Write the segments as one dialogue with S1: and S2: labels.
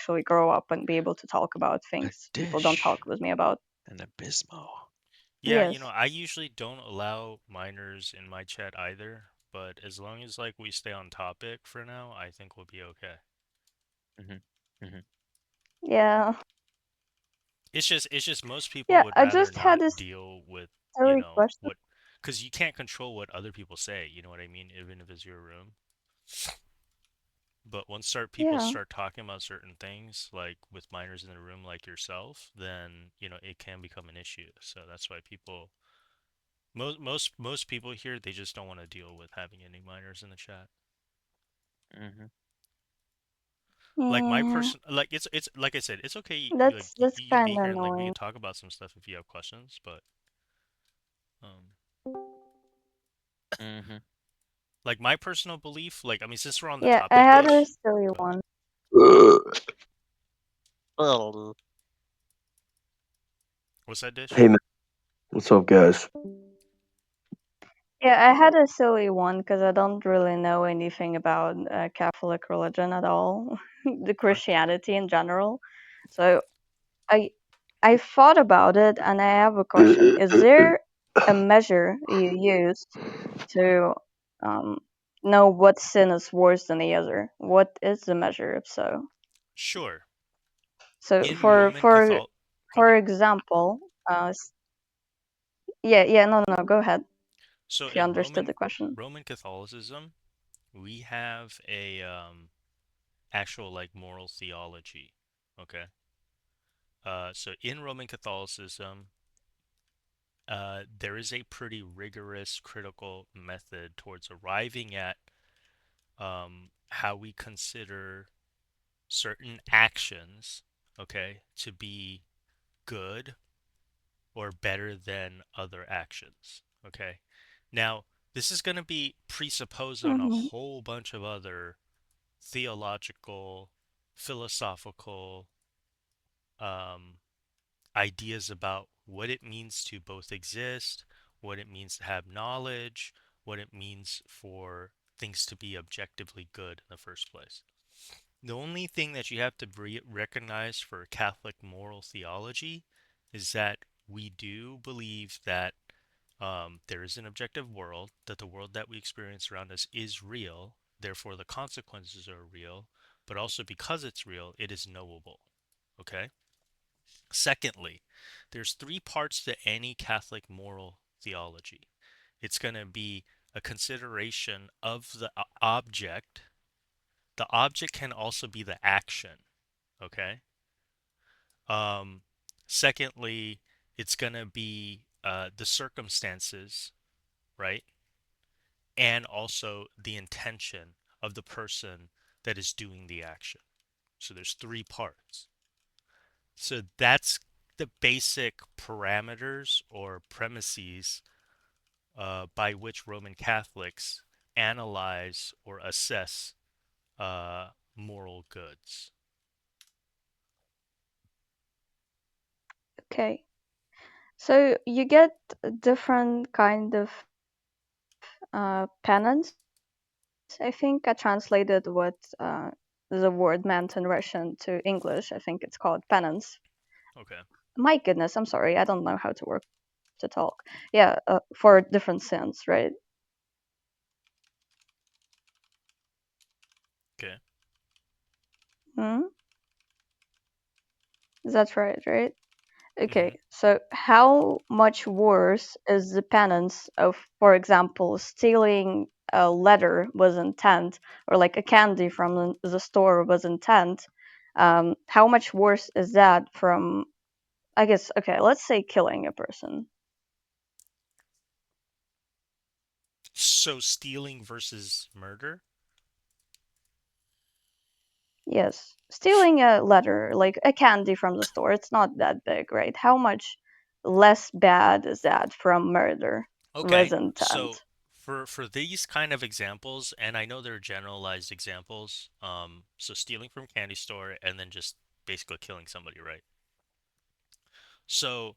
S1: actually grow up and be able to talk about
S2: A
S1: things people don't
S2: dish.
S1: talk with me about.
S2: An abysmo.
S3: Yeah,
S1: Yes.
S3: I usually don't allow minors in my chat either, but as long as like we stay on topic for now, I think we'll be okay.
S2: Hmm. Hmm.
S1: Yeah.
S3: It's just most people
S1: Yeah,
S3: would
S1: I
S3: rather
S1: just had
S3: not
S1: this
S3: deal with,
S1: silly question.
S3: what, because you can't control what other people say, you know what I mean, even if it's your room. But once start people
S1: Yeah.
S3: start talking about certain things, like with minors in the room like yourself, then, it can become an issue. So that's why most people here, they just don't want to deal with having any minors in the chat.
S2: Hmm.
S3: Like my
S1: Yeah.
S3: person, like it's like I said, it's okay. Like
S1: That's
S3: you can
S1: kind
S3: be
S1: of
S3: here and like we
S1: annoying.
S3: can talk about some stuff if you have questions. But um,
S2: Hmm.
S3: like my personal belief, like I mean, since we're on the
S1: Yeah, I
S3: topic,
S1: had a
S3: Dish,
S1: silly
S3: go ahead.
S1: one.
S3: What's that,
S4: Hey
S3: Dish?
S4: man, what's up, guys?
S1: Yeah, I had a silly one because I don't really know anything about Catholic religion at all, the
S3: Fine.
S1: Christianity in general. So I I thought about it and I have a question. Is there a measure you use to um, know what sin is worse than the other? What is the measure if so?
S3: Sure.
S1: So
S3: In
S1: for
S3: Roman
S1: for
S3: Catholic, go
S1: for
S3: ahead.
S1: example, yeah, no, go ahead
S3: So
S1: if you
S3: in
S1: understood the question.
S3: Roman Catholicism, we have a actual like moral theology. Okay. So in Roman Catholicism, there is a pretty rigorous critical method towards arriving at how we consider certain actions, okay, to be good or better than other actions, okay? Now, this is going to be presupposed on a
S1: Mm-hmm.
S3: whole bunch of other theological, philosophical um, ideas about what it means to both exist, what it means to have knowledge, what it means for things to be objectively good in the first place. The only thing that you have to recognize for Catholic moral theology is that we do believe that there is an objective world, that the world that we experience around us is real, therefore the consequences are real, but also because it's real, it is knowable. Okay? Secondly, there's three parts to any Catholic moral theology. It's going to be a consideration of the object. The object can also be the action, okay? Um, Secondly, it's going to be the circumstances, right? And also the intention of the person that is doing the action. So there's three parts. So that's the basic parameters or premises by which Roman Catholics analyze or assess moral goods.
S1: Okay. So you get different kind of penance. I think I translated what the word meant in Russian to English. I think it's called penance.
S3: Okay.
S1: My goodness, I'm sorry. I don't know how to work to talk. Yeah, for different sins, right?
S3: Okay.
S1: Hmm? That's right, right?
S3: Mm-hmm.
S1: Okay, so how much worse is the penance of, for example, stealing a letter was intent, or like a candy from the store was intent? How much worse is that from, I guess, okay, let's say killing a person.
S3: So stealing versus murder?
S1: Yes, stealing a letter, like a candy from the store, it's not that big, right? How much less bad is that from murder with
S3: Okay. So
S1: intent?
S3: for these kind of examples, and I know they're generalized examples, so stealing from candy store and then just basically killing somebody, right? So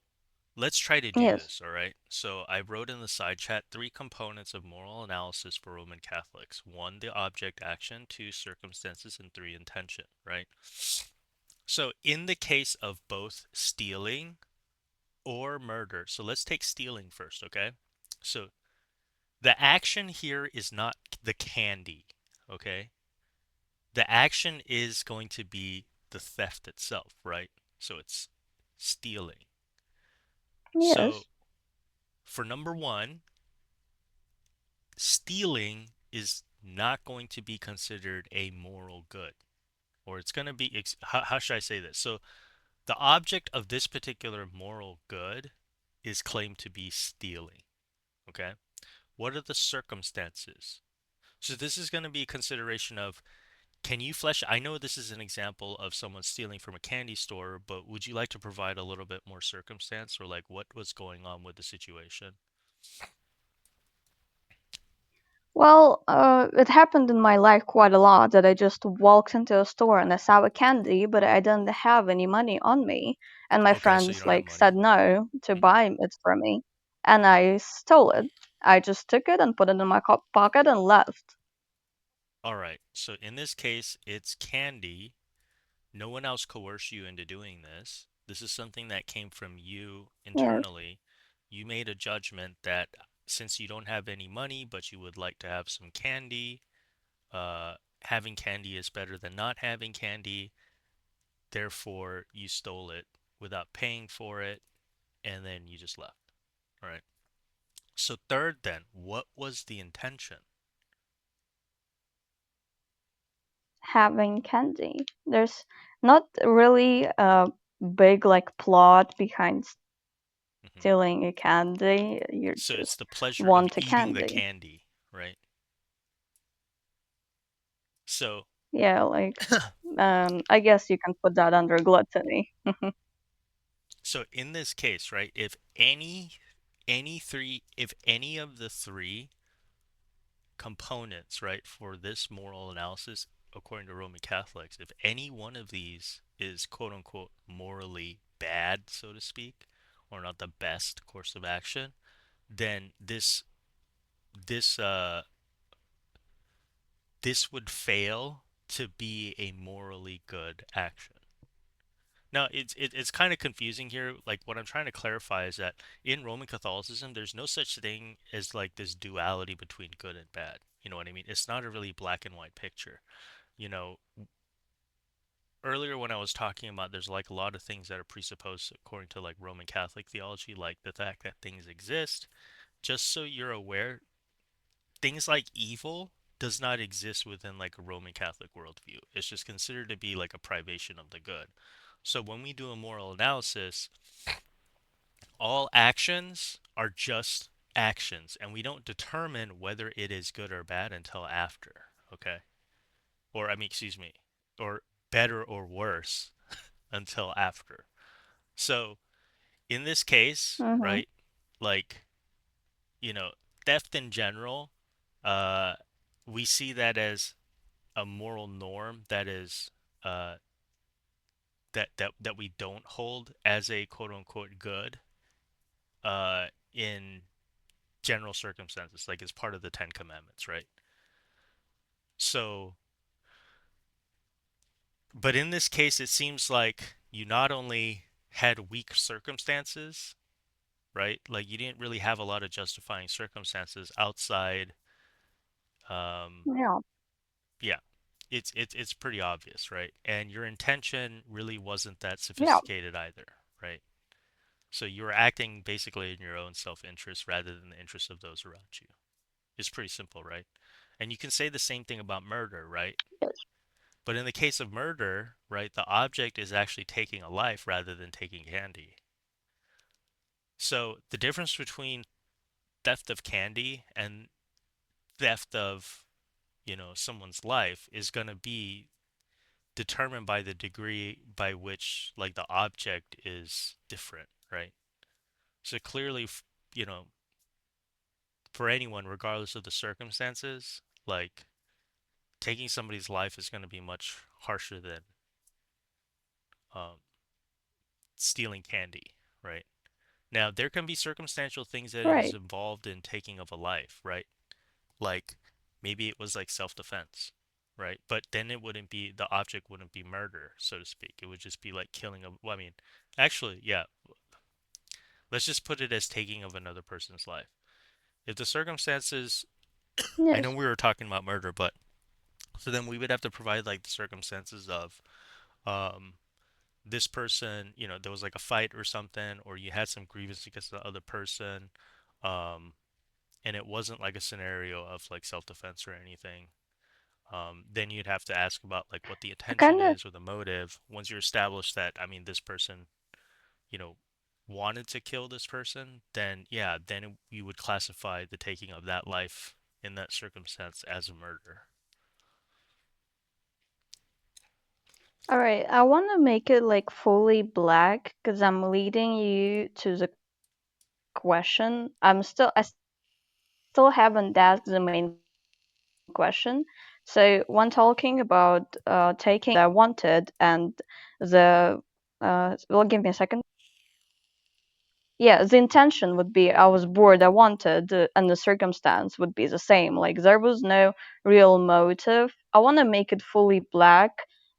S3: let's try to do
S1: Yes.
S3: this, all right? So I wrote in the side chat three components of moral analysis for Roman Catholics. One, the object action, two, circumstances, and three, intention, right? So in the case of both stealing or murder, so let's take stealing first, okay? So the action here is not the candy, okay? The action is going to be the theft itself, right? So it's stealing. So
S1: Yes.
S3: for number one, stealing is not going to be considered a moral good, or it's going to be, how should I say this? So the object of this particular moral good is claimed to be stealing, okay? What are the circumstances? So this is going to be a consideration of, can you flesh? I know this is an example of someone stealing from a candy store, but would you like to provide a little bit more circumstance, or like what was going on with the situation?
S1: Well, it happened in my life quite a lot that I just walked into a store and I saw a candy, but I didn't have any money on me. And my
S3: Okay, so you
S1: friends
S3: don't have
S1: like said
S3: money.
S1: no to
S3: Hmm.
S1: buy it for me. And I stole it. I just took it and put it in my pocket and left.
S3: All right. So in this case, it's candy. No one else coerced you into doing this. This is something that came from you
S1: Yes.
S3: internally. You made a judgment that since you don't have any money, but you would like to have some candy, having candy is better than not having candy. Therefore, you stole it without paying for it, and then you just left. All right. So third, then, what was the intention?
S1: Having candy. There's not really a big like plot behind
S3: Hmm.
S1: stealing a candy. You
S3: So it's
S1: just
S3: the pleasure of
S1: want a
S3: eating the
S1: candy.
S3: candy, right? So,
S1: Yeah, like I guess you can put that under gluttony.
S3: so in this case, right, if if any of the three components, right, for this moral analysis, according to Roman Catholics, if any one of these is quote unquote morally bad, so to speak, or not the best course of action, then this uh this would fail to be a morally good action. Now, it's kind of confusing here. Like what I'm trying to clarify is that in Roman Catholicism, there's no such thing as like this duality between good and bad. You know what I mean? It's not a really black and white picture. You know, earlier when I was talking about there's like a lot of things that are presupposed according to like Roman Catholic theology, like the fact that things exist. Just so you're aware, things like evil does not exist within like a Roman Catholic worldview. It's just considered to be like a privation of the good. So when we do a moral analysis, all actions are just actions, and we don't determine whether it is good or bad until after, okay? Or, I mean, excuse me, or better or worse until after. So, in this case,
S1: Hmm.
S3: right, like, you know, theft in general, uh, we see that as a moral norm that is, that we don't hold as a quote unquote good, in general circumstances, like it's part of the Ten Commandments, right? So, but in this case, it seems like you not only had weak circumstances, right? Like you didn't really have a lot of justifying circumstances outside. Um,
S1: Yeah.
S3: yeah, it's pretty obvious, right? And your intention really wasn't that
S1: Yeah.
S3: sophisticated either, right? So you were acting basically in your own self-interest rather than the interest of those around you. It's pretty simple, right? And you can say the same thing about murder, right?
S1: Yes.
S3: But in the case of murder, right, the object is actually taking a life rather than taking candy. So the difference between theft of candy and theft of, someone's life is going to be determined by the degree by which, like, the object is different, right? So clearly, you know, for anyone, regardless of the circumstances, like, taking somebody's life is going to be much harsher than um, stealing candy, right? Now, there can be circumstantial things that is
S1: Right.
S3: involved in taking of a life, right? Like maybe it was like self-defense, right? But then it wouldn't be the object wouldn't be murder, so to speak. It would just be like killing a. Well, I mean, actually, yeah. Let's just put it as taking of another person's life. If the circumstances, I know
S1: Yes.
S3: we were talking about murder, but so then we would have to provide like the circumstances of um this person, there was like a fight or something, or you had some grievance against the other person, um, and it wasn't like a scenario of like self-defense or anything. Then you'd have to ask about like what the
S1: I
S3: intention
S1: kind of
S3: is or the motive. Once you're established that, I mean, this person, you know, wanted to kill this person, then yeah, you would classify the taking of that life in that circumstance as a murder.
S1: All right, I want to make it like fully black because I'm leading you to the question. I still haven't asked the main question. So when talking about taking I wanted and the well, give me a second. Yeah, the intention would be I was bored, I wanted, and the circumstance would be the same. Like there was no real motive. I want to make it fully black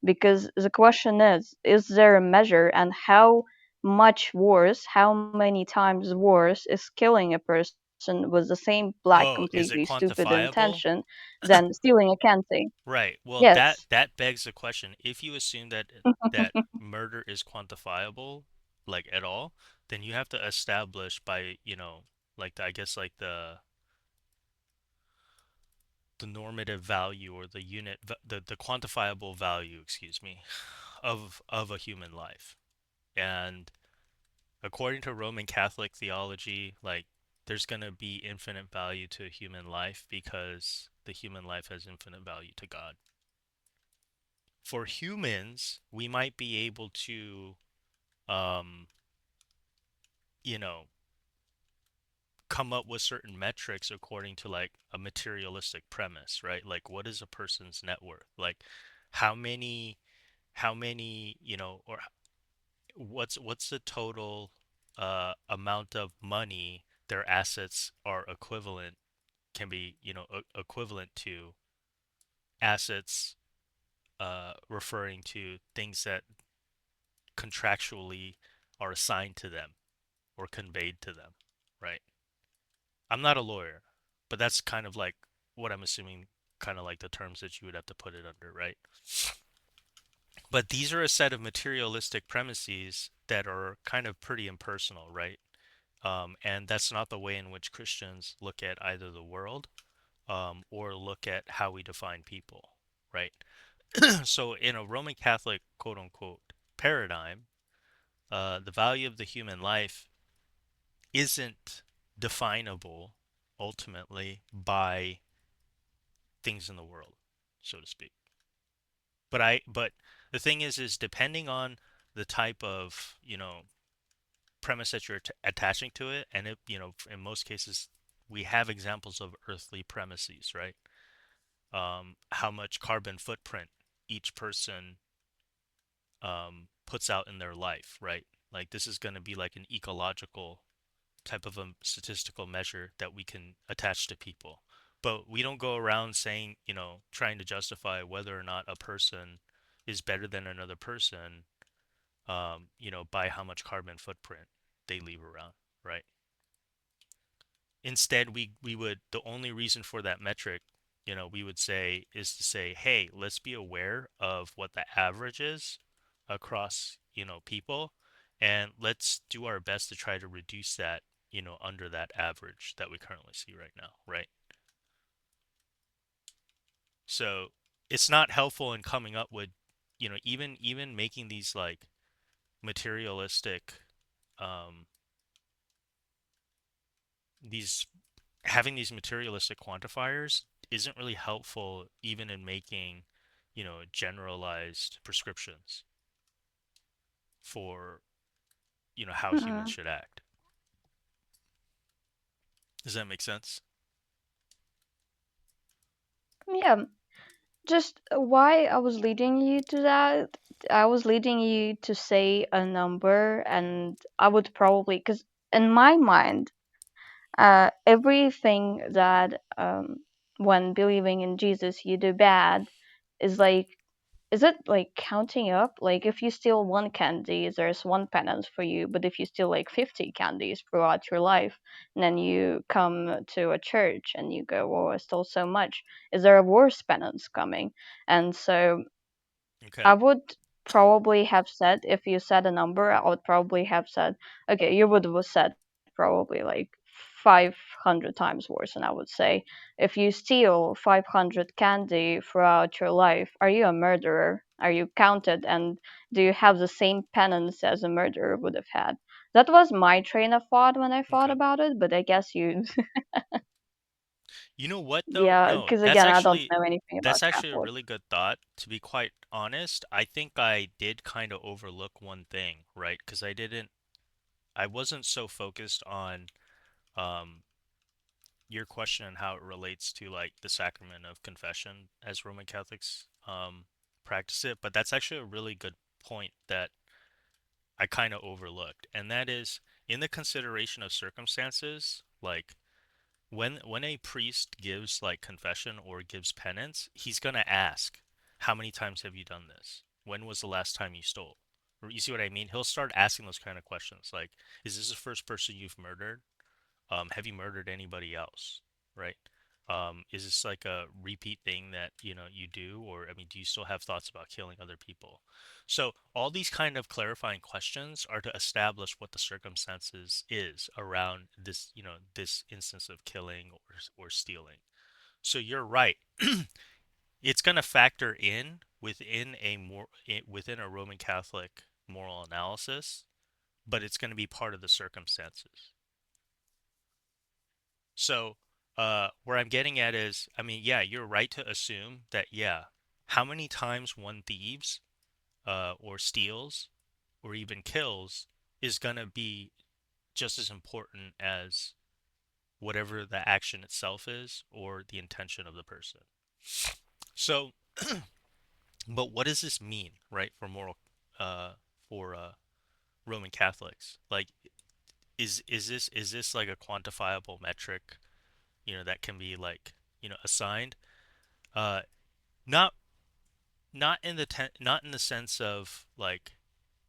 S1: because the question is there a measure, and how much worse, how many times worse is killing a person with the same black,
S3: Oh, is it
S1: completely stupid
S3: quantifiable?
S1: intention than stealing a candy?
S3: Right. Well, that
S1: Yes.
S3: that begs the question. If you assume that murder is quantifiable, like at all, then you have to establish by, like I guess like the normative value or the the quantifiable value, excuse me, of a human life. And according to Roman Catholic theology, like there's going to be infinite value to a human life because the human life has infinite value to God. For humans, we might be able to, um, you know, come up with certain metrics according to like a materialistic premise, right? Like what is a person's net worth? Like how many, or what's the total amount of money their assets are equivalent can be, equivalent to assets referring to things that contractually are assigned to them or conveyed to them, right? I'm not a lawyer, but that's kind of like what I'm assuming, kind of like the terms that you would have to put it under, right? But these are a set of materialistic premises that are kind of pretty impersonal, right? And that's not the way in which Christians look at either the world or look at how we define people, right? So, in a Roman Catholic quote unquote paradigm, the value of the human life isn't definable ultimately by things in the world, so to speak. But the thing is depending on the type of, premise that you're attaching to it, and in most cases, we have examples of earthly premises, right? How much carbon footprint each person puts out in their life, right? Like this is going to be like an ecological type of a statistical measure that we can attach to people. But we don't go around saying, trying to justify whether or not a person is better than another person, by how much carbon footprint they leave around, right? Instead, we would, the only reason for that metric, we would say is to say, hey, let's be aware of what the average is across, people, and let's do our best to try to reduce that, under that average that we currently see right now, right? So it's not helpful in coming up with, even making these like materialistic, um, these having these materialistic quantifiers isn't really helpful even in making, generalized prescriptions for, how humans
S1: Mhm.
S3: should act. Does that make sense?
S1: Yeah, just why I was leading you to that, I was leading you to say a number, and I would probably, because in my mind, everything that when believing in Jesus you do bad, is like, is it like counting up? Like if you steal one candy, there's one penance for you, but if you steal like 50 candies throughout your life, and then you come to a church and you go, "Oh, I stole so much," is there a worse penance coming? And so
S3: Okay.
S1: I would probably have said, if you said a number, I would probably have said, okay, you would have said probably like 500 times worse. And I would say, if you steal 500 candy throughout your life, are you a murderer? Are you counted? And do you have the same penance as a murderer would have had? That was my train of thought when I thought
S3: Okay.
S1: about it, but I guess you,
S3: You know what though?
S1: yeah,
S3: No,
S1: because again, I don't know anything about
S3: that's actually a
S1: Catholic.
S3: really good thought. To be quite honest, I think I did kind of overlook one thing, right? Because I wasn't so focused on um your question and how it relates to like the sacrament of confession as Roman Catholics practice it, but that's actually a really good point that I kind of overlooked, and that is in the consideration of circumstances, like when a priest gives like confession or gives penance, he's gonna ask, how many times have you done this? When was the last time you stole? Or you see what I mean? He'll start asking those kind of questions like, is this the first person you've murdered? Have you murdered anybody else? Right? Is this like a repeat thing that, you do? Or, I mean, do you still have thoughts about killing other people? So all these kind of clarifying questions are to establish what the circumstances is around this, this instance of killing or stealing. So you're right. It's going to factor in within a Roman Catholic moral analysis, but it's going to be part of the circumstances. So, where I'm getting at is, I mean, yeah, you're right to assume that, yeah, how many times one thieves, or steals, or even kills is gonna be just as important as whatever the action itself is or the intention of the person. So, but what does this mean, right, uh, for Roman Catholics? Like, is this like a quantifiable metric, that can be like, assigned? Uh, not not in the sense of like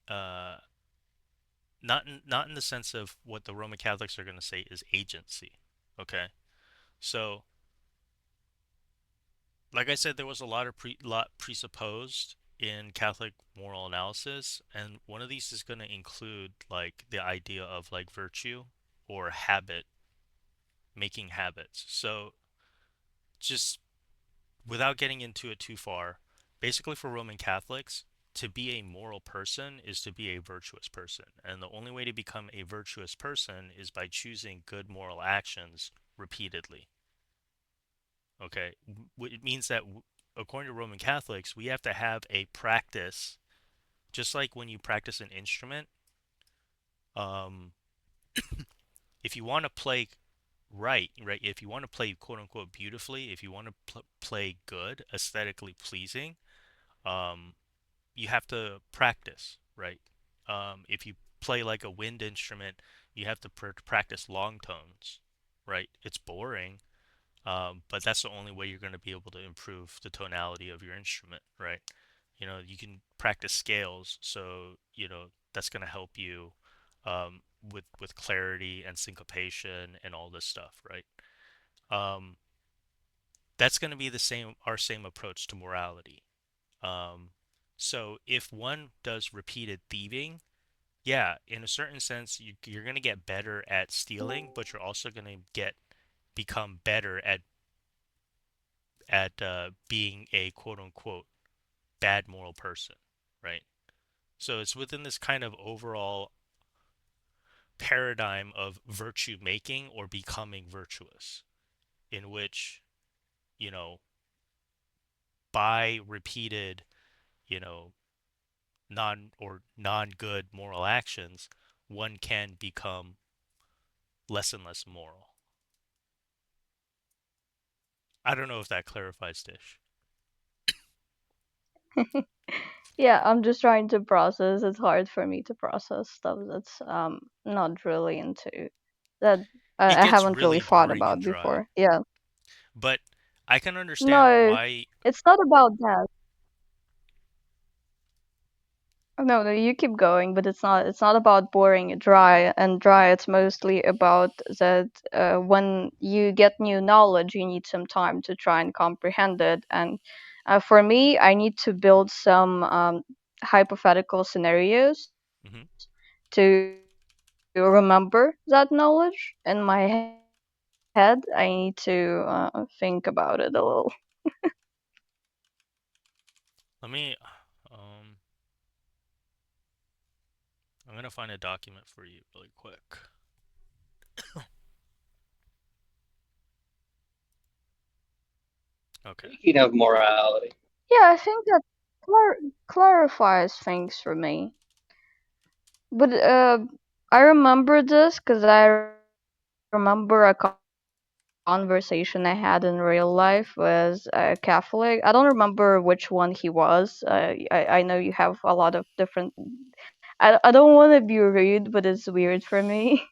S3: uh not in the sense of what the Roman Catholics are going to say is agency. Okay, so like I said, there was a lot presupposed in Catholic moral analysis, and one of these is going to include like the idea of like virtue or habit, making habits. So just without getting into it too far, basically for Roman Catholics, to be a moral person is to be a virtuous person. And the only way to become a virtuous person is by choosing good moral actions repeatedly. Okay? It means that, according to Roman Catholics, we have to have a practice, just like when you practice an instrument. Um, if you want to play right, if you want to play quote unquote beautifully, if you want to play good, aesthetically pleasing, um, you have to practice, right? If you play like a wind instrument, you have to practice long tones, right? It's boring, but that's the only way you're going to be able to improve the tonality of your instrument, right? You can practice scales, so that's going to help you with clarity and syncopation and all this stuff, right? Um, that's going to be our same approach to morality. Um, so if one does repeated thieving, yeah, in a certain sense, you're going to get better at stealing, but you're also going to become better at being a quote unquote bad moral person, right? So it's within this kind of overall paradigm of virtue making or becoming virtuous, in which, you know, by repeated, you know, non good moral actions, one can become less and less moral. I don't know if that clarifies, Dish.
S1: Yeah, I'm just trying to process. It's hard for me to process stuff that's not really into that
S3: It
S1: I
S3: gets
S1: haven't really
S3: really
S1: thought
S3: boring and
S1: about
S3: dry,
S1: before. Yeah.
S3: but I can understand
S1: No,
S3: why.
S1: it's not about that. No, no, you keep going, but it's not about boring dry and dry. It's mostly about that when you get new knowledge, you need some time to try and comprehend it. And for me, I need to build some hypothetical scenarios
S3: Hmm.
S1: to remember that knowledge in my head. I need to think about it a little.
S3: Let me. Um, I'm gonna find a document for you really quick. Okay.
S5: Speaking of morality,
S1: Yeah, I think that clarifies things for me. But I remember this because I remember a conversation I had in real life with a Catholic. I don't remember which one he was. I know you have a lot of different. I don't want to be rude, but it's weird for me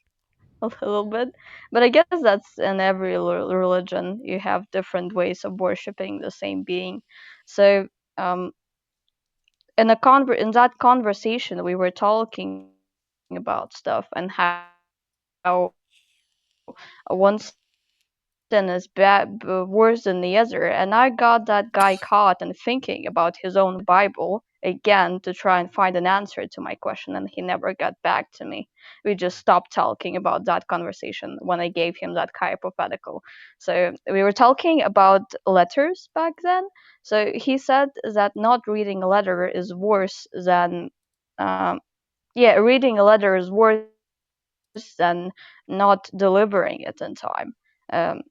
S1: a little bit. But I guess that's in every religion. You have different ways of worshiping the same being. So um, in that conversation, we were talking about stuff and how one sin is worse than the other, and I got that guy caught and thinking about his own Bible again to try and find an answer to my question, and he never got back to me. We just stopped talking about that conversation when I gave him that hypothetical. So we were talking about letters back then. So he said that not reading a letter is worse than reading a letter is worse than not delivering it in time. Um,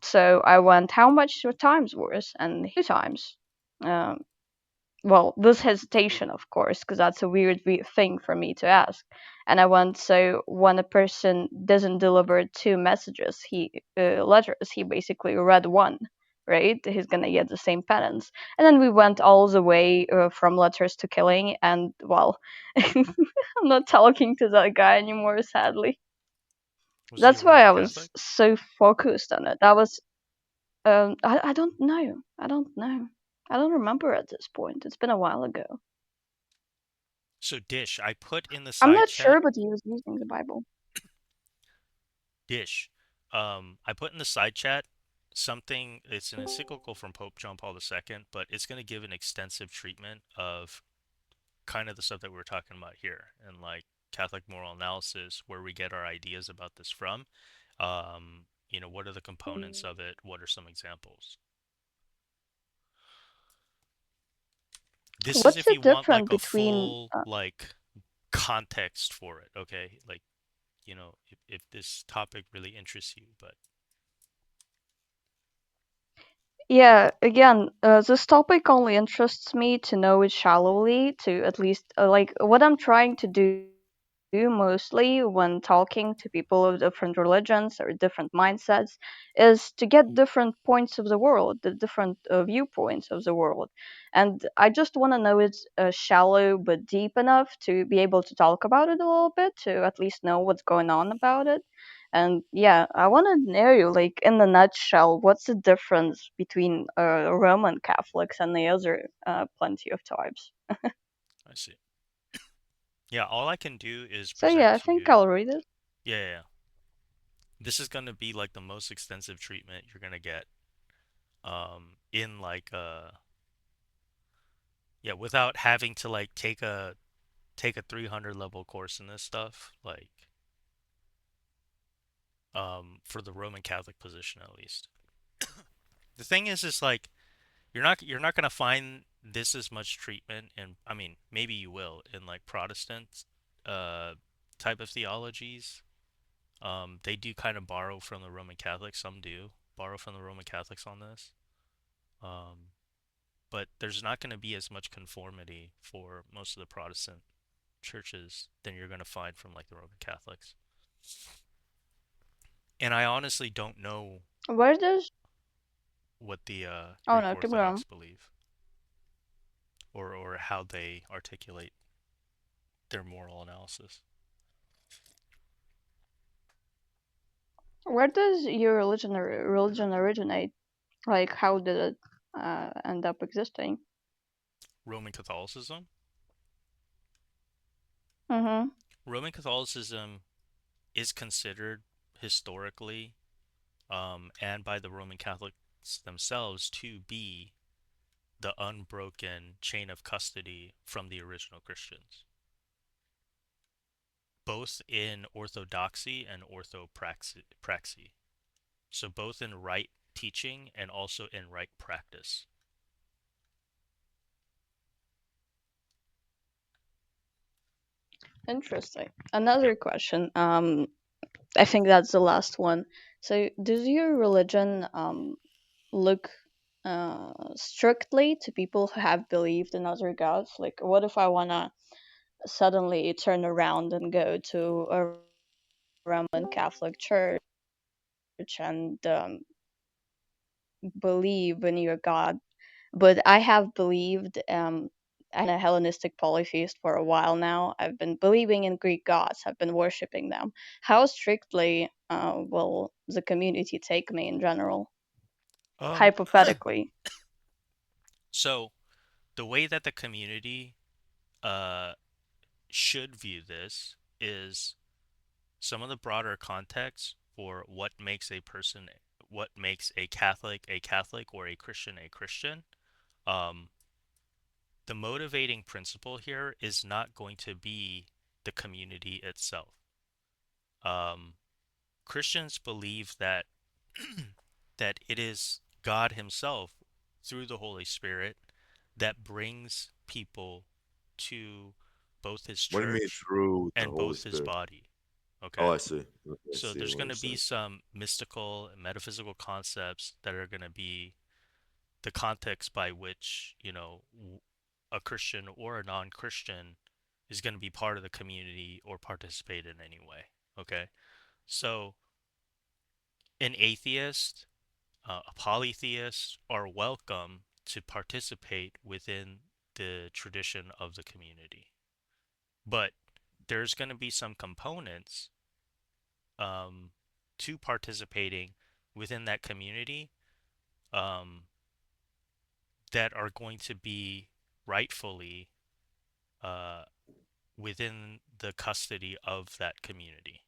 S1: so I went, how much times worse? And he said two times. Um, well, this hesitation, of course, because that's a weird thing for me to ask. And I went, so when a person doesn't deliver two messages, letters, he basically read one, right? He's gonna get the same penance. And then we went all the way from letters to killing, and well, I'm not talking to that guy anymore, sadly.
S3: Was he a
S1: That's why
S3: Roman
S1: I
S3: Catholic?
S1: was so focused on it. I don't know. I don't know. I don't remember at this point. It's been a while ago.
S3: So Dish, I put in the
S1: I'm
S3: side
S1: not
S3: chat.
S1: sure, but he was using the Bible.
S3: Dish. I put in the side chat something. It's an encyclical from Pope John Paul II, but it's gonna give an extensive treatment of kind of the stuff that we're talking about here, and like Catholic moral analysis, where we get our ideas about this from. What are the components of it? What are some examples? This is
S1: What's
S3: if
S1: the
S3: you want
S1: difference
S3: like a
S1: between
S3: full like context for it, okay? Like, if this topic really interests you, but
S1: yeah, again, this topic only interests me to know it shallowly, to at least, like, what I'm trying to do mostly when talking to people of different religions or different mindsets is to get different points of the world, the different viewpoints of the world. And I just want to know it's shallow but deep enough to be able to talk about it a little bit, to at least know what's going on about it. And yeah, I want to know you, like, in the nutshell, what's the difference between Roman Catholics and the other plenty of types?
S3: I see. Yeah, all I can do is
S1: So yeah,
S3: present
S1: I
S3: to
S1: think
S3: you.
S1: I'll read it.
S3: Yeah, yeah, yeah. This is gonna be like the most extensive treatment you're gonna get. In like yeah, without having to like take a 300 level course in this stuff, like for the Roman Catholic position at least. The thing is like you're not gonna find this as much treatment, and I mean maybe you will in like Protestant uh type of theologies. They do kind of borrow from the Roman Catholics. Some do borrow from the Roman Catholics on this. Um, but there's not going to be as much conformity for most of the Protestant churches than you're going to find from like the Roman Catholics. And I honestly don't know
S1: Where does?
S3: what the
S1: Oh
S3: Greek
S1: no, keep going.
S3: Orthodox believe, or how they articulate their moral analysis.
S1: Where does your religion originate? Like, how did it end up existing?
S3: Roman Catholicism?
S1: Mm-hmm.
S3: Roman Catholicism is considered historically, and by the Roman Catholics themselves, to be the unbroken chain of custody from the original Christians, both in orthodoxy and orthopraxy. So both in right teaching and also in right practice.
S1: Interesting.
S3: Yep.
S1: Another question. I think that's the last one. So, does your religion look strictly to people who have believed in other gods? Like, what if I wanna suddenly turn around and go to a Roman Catholic church and believe in your God? But I have believed. I'm a Hellenistic polytheist for a while now. I've been believing in Greek gods. I've been worshiping them. How strictly will the community take me in general?
S3: Um,
S1: Hypothetically.
S3: so the way that the community uh should view this is some of the broader context for what makes a Catholic, or a Christian. Um, the motivating principle here is not going to be the community itself. Um, Christians believe that that it is God Himself through the Holy Spirit that brings people to both His
S5: What do you mean
S3: church
S5: through the
S3: and
S5: Holy
S3: both His
S5: Spirit?
S3: body.
S5: Oh,
S3: Okay?
S5: I see. Okay, I
S3: So
S5: see
S3: there's
S5: what
S3: going
S5: you're
S3: to be
S5: saying.
S3: some mystical and metaphysical concepts that are going to be the context by which, a Christian or a non-Christian is going to be part of the community or participate in any way. Okay? So an atheist, a polytheist are welcome to participate within the tradition of the community. But there's going to be some components um, to participating within that community um, that are going to be rightfully uh, within the custody of that community.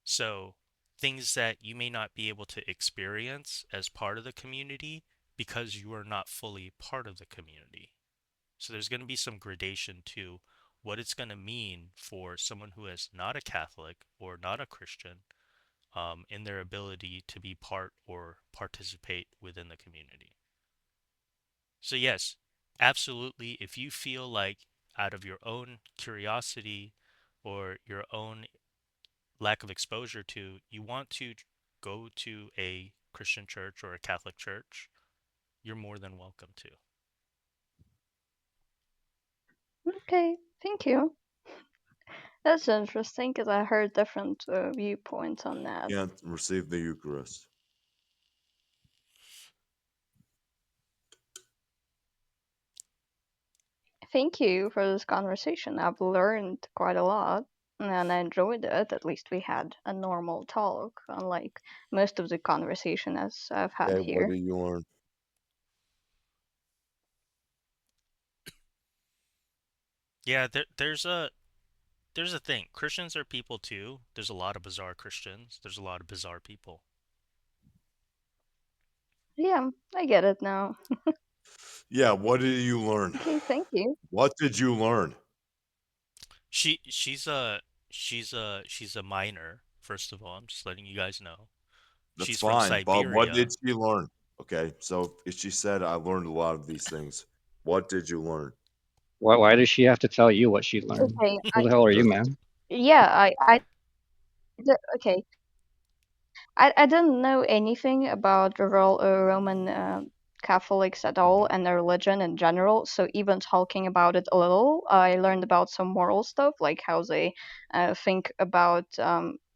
S3: So, things that you may not be able to experience as part of the community because you are not fully part of the community. So, there's going to be some gradation to what it's going to mean for someone who is not a Catholic or not a Christian in their ability to be part or participate within the community. So, yes, absolutely, if you feel like out of your own curiosity or your own lack of exposure to, you want to go to a Christian church or a Catholic church, you're more than welcome to.
S1: Okay, thank you. That's interesting because I heard different viewpoints on that.
S5: Can't receive the Eucharist.
S1: Thank you for this conversation. I've learned quite a lot and I enjoyed it. At least we had a normal talk, unlike most of the conversation as I've had
S5: Okay, what
S1: here.
S5: did you learn?
S3: Yeah, there's a thing. Christians are people too. There's a lot of bizarre Christians. There's a lot of bizarre people.
S1: Yeah, I get it now.
S5: Yeah, what did you learn?
S1: Okay, thank you.
S5: What did you learn?
S3: She's a minor. First of all, I'm just letting you guys know.
S5: That's
S3: She's from
S5: fine, but what did
S3: Siberia.
S5: she learn? Okay, so if she said, I learned a lot of these things, what did you learn?
S6: Why does she have to tell you what she learned?
S1: Okay,
S6: Who the hell are you,
S5: That's
S6: man?
S1: yeah, okay. I didn't know anything about the Roman Catholics at all
S3: Mhm.
S1: and their religion in general. So even talking about it a little, I learned about some moral stuff, like how they think about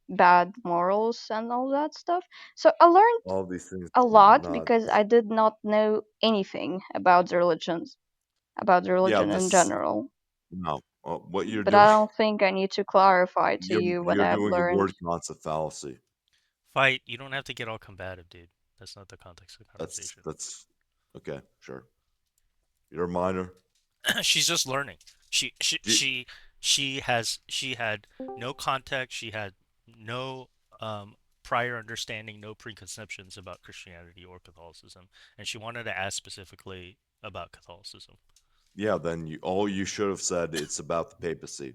S1: bad morals and all that stuff. So I learned
S5: all these things
S1: a
S5: are
S1: lot
S5: not.
S1: because I did not know anything about the
S5: Yeah,
S1: religion in
S5: this
S1: general.
S5: no. What you're
S1: But I
S5: doing,
S1: don't think I need to clarify to you what
S5: you're
S1: I've
S5: doing a
S1: learned.
S5: word concept fallacy.
S3: Fight. You don't have to get all combative, dude. That's not the context of the
S5: That's
S3: conversation.
S5: that's okay. Sure, you're a minor.
S3: She's just learning.
S5: Do you-
S3: She had no context. She had no prior understanding, no preconceptions about Christianity or Catholicism, and she wanted to ask specifically about Catholicism.
S5: yeah, then all you should have said it's about the papacy.